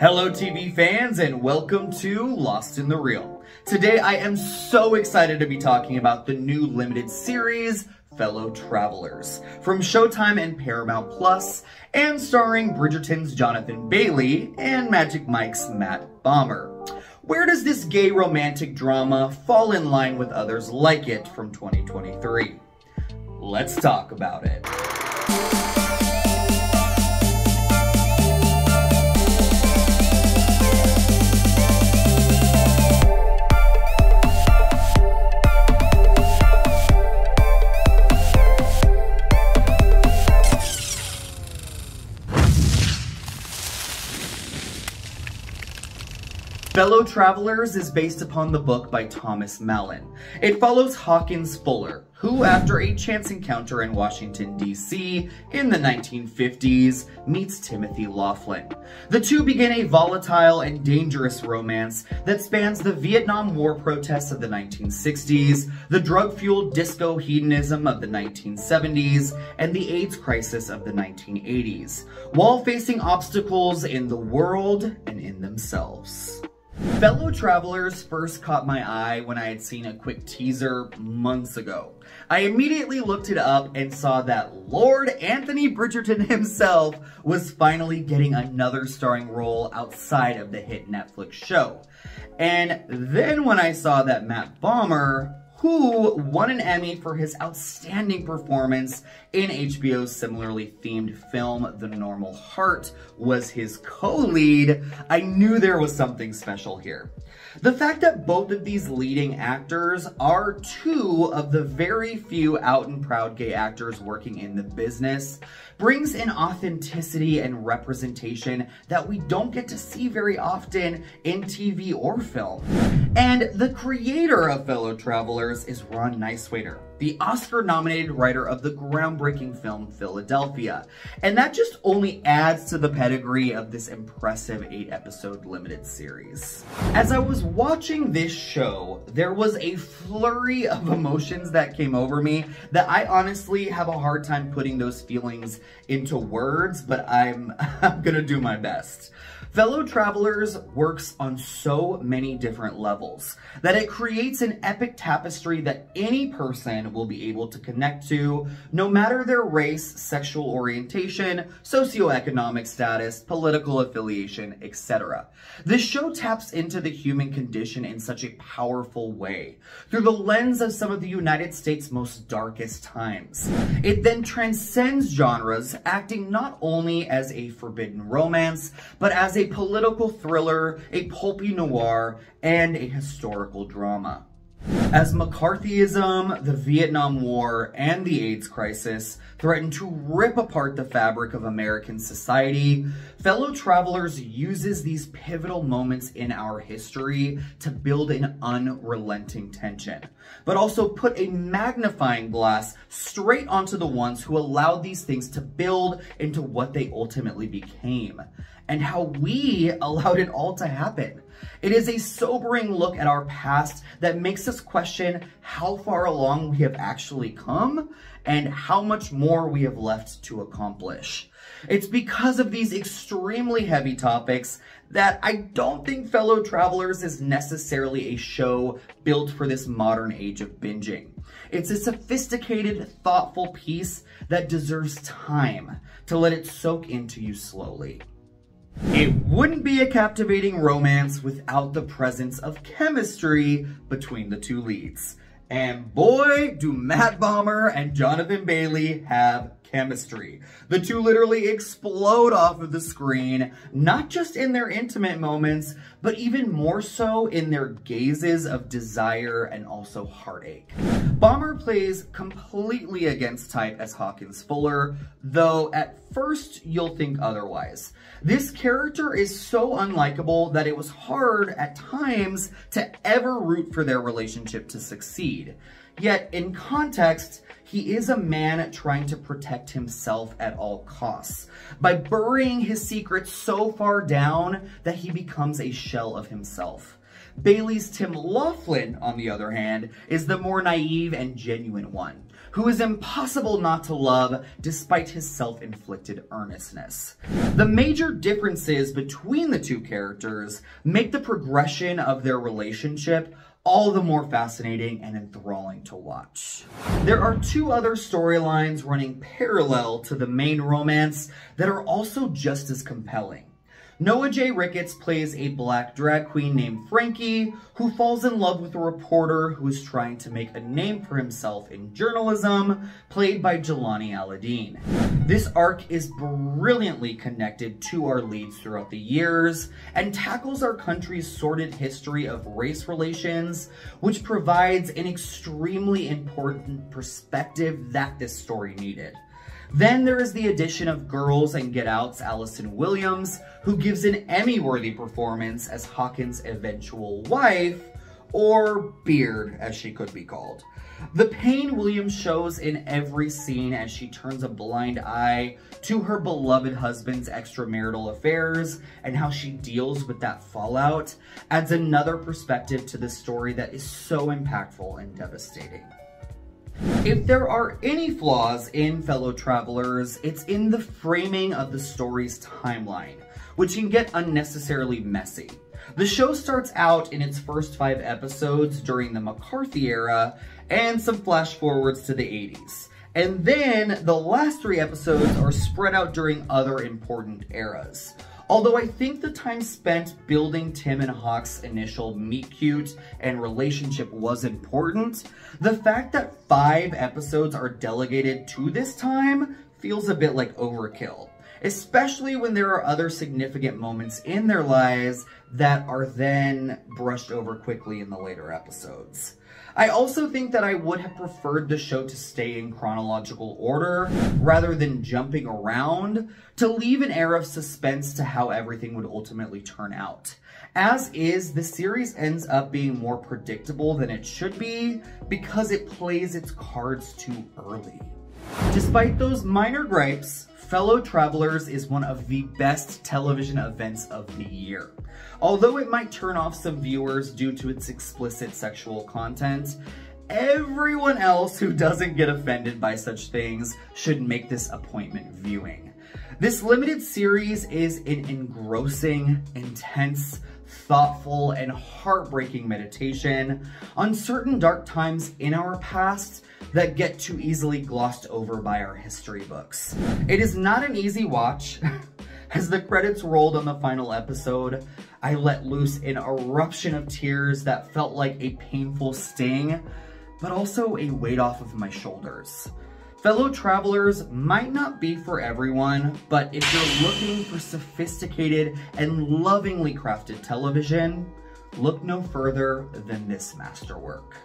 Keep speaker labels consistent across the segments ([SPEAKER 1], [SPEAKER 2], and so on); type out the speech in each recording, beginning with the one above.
[SPEAKER 1] Hello TV fans and welcome to Lost in the Reel. Today I am so excited to be talking about the new limited series, Fellow Travelers, from Showtime and Paramount Plus, and starring Bridgerton's Jonathan Bailey and Magic Mike's Matt Bomer. Where does this gay romantic drama fall in line with others like it from 2023? Let's talk about it. Fellow Travelers is based upon the book by Thomas Mallon. It follows Hawkins Fuller, who, after a chance encounter in Washington, D.C. in the 1950s, meets Timothy Laughlin. The two begin a volatile and dangerous romance that spans the Vietnam War protests of the 1960s, the drug-fueled disco hedonism of the 1970s, and the AIDS crisis of the 1980s, while facing obstacles in the world and in themselves. Fellow Travelers first caught my eye when I had seen a quick teaser months ago. I immediately looked it up and saw that Lord Anthony Bridgerton himself was finally getting another starring role outside of the hit Netflix show. And then when I saw that Matt Bomer, who won an Emmy for his outstanding performance in HBO's similarly themed film, The Normal Heart, was his co-lead, I knew there was something special here. The fact that both of these leading actors are two of the very few out and proud gay actors working in the business brings an authenticity and representation that we don't get to see very often in TV or film. And the creator of Fellow Travelers is Ron Neiswaiter, the Oscar-nominated writer of the groundbreaking film Philadelphia. And that just only adds to the pedigree of this impressive 8-episode limited series. As I was watching this show, there was a flurry of emotions that came over me that I honestly have a hard time putting those feelings into words, but I'm gonna do my best. Fellow Travelers works on so many different levels that it creates an epic tapestry that any person will be able to connect to, no matter their race, sexual orientation, socioeconomic status, political affiliation, etc. This show taps into the human condition in such a powerful way, through the lens of some of the United States' most darkest times. It then transcends genres, acting not only as a forbidden romance, but as a political thriller, a pulpy noir, and a historical drama. As McCarthyism, the Vietnam War, and the AIDS crisis threaten to rip apart the fabric of American society, Fellow Travelers uses these pivotal moments in our history to build an unrelenting tension, but also put a magnifying glass straight onto the ones who allowed these things to build into what they ultimately became, and how we allowed it all to happen. It is a sobering look at our past that makes us question how far along we have actually come and how much more we have left to accomplish. It's because of these extremely heavy topics that I don't think Fellow Travelers is necessarily a show built for this modern age of binging. It's a sophisticated, thoughtful piece that deserves time to let it soak into you slowly. It wouldn't be a captivating romance without the presence of chemistry between the two leads. And boy, do Matt Bomer and Jonathan Bailey have chemistry. The two literally explode off of the screen, not just in their intimate moments, but even more so in their gazes of desire and also heartache. Bomer plays completely against type as Hawkins Fuller, though at first you'll think otherwise. This character is so unlikable that it was hard at times to ever root for their relationship to succeed. Yet in context, he is a man trying to protect himself at all costs by burying his secrets so far down that he becomes a shell of himself. Bailey's Tim Laughlin, on the other hand, is the more naive and genuine one, who is impossible not to love despite his self-inflicted earnestness. The major differences between the two characters make the progression of their relationship all the more fascinating and enthralling to watch. There are two other storylines running parallel to the main romance that are also just as compelling. Noah J. Ricketts plays a black drag queen named Frankie who falls in love with a reporter who is trying to make a name for himself in journalism, played by Jelani Alladine. This arc is brilliantly connected to our leads throughout the years and tackles our country's sordid history of race relations, which provides an extremely important perspective that this story needed. Then there is the addition of Girls and Get Out's Allison Williams, who gives an Emmy-worthy performance as Hawkins' eventual wife, or Beard, as she could be called. The pain Williams shows in every scene as she turns a blind eye to her beloved husband's extramarital affairs and how she deals with that fallout adds another perspective to this story that is so impactful and devastating. If there are any flaws in Fellow Travelers, it's in the framing of the story's timeline, which can get unnecessarily messy. The show starts out in its first 5 episodes during the McCarthy era and some flash forwards to the 80s. And then the last 3 episodes are spread out during other important eras. Although I think the time spent building Tim and Hawk's initial meet-cute and relationship was important, the fact that 5 episodes are delegated to this time feels a bit like overkill, especially when there are other significant moments in their lives that are then brushed over quickly in the later episodes. I also think that I would have preferred the show to stay in chronological order rather than jumping around to leave an air of suspense to how everything would ultimately turn out. As is, the series ends up being more predictable than it should be because it plays its cards too early. Despite those minor gripes, Fellow Travelers is one of the best television events of the year. Although it might turn off some viewers due to its explicit sexual content, everyone else who doesn't get offended by such things should make this appointment viewing. This limited series is an engrossing, intense, thoughtful, and heartbreaking meditation on certain dark times in our past that get too easily glossed over by our history books. It is not an easy watch. As the credits rolled on the final episode, I let loose an eruption of tears that felt like a painful sting, but also a weight off of my shoulders. Fellow Travelers might not be for everyone, but if you're looking for sophisticated and lovingly crafted television, look no further than this masterwork.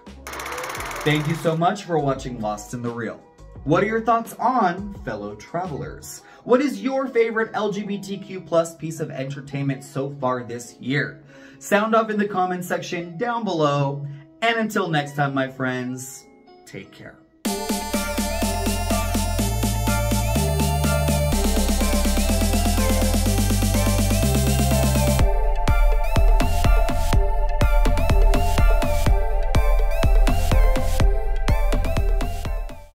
[SPEAKER 1] Thank you so much for watching Lost in the Reel. What are your thoughts on Fellow Travelers? What is your favorite LGBTQ+ piece of entertainment so far this year? Sound off in the comments section down below. And until next time, my friends, take care.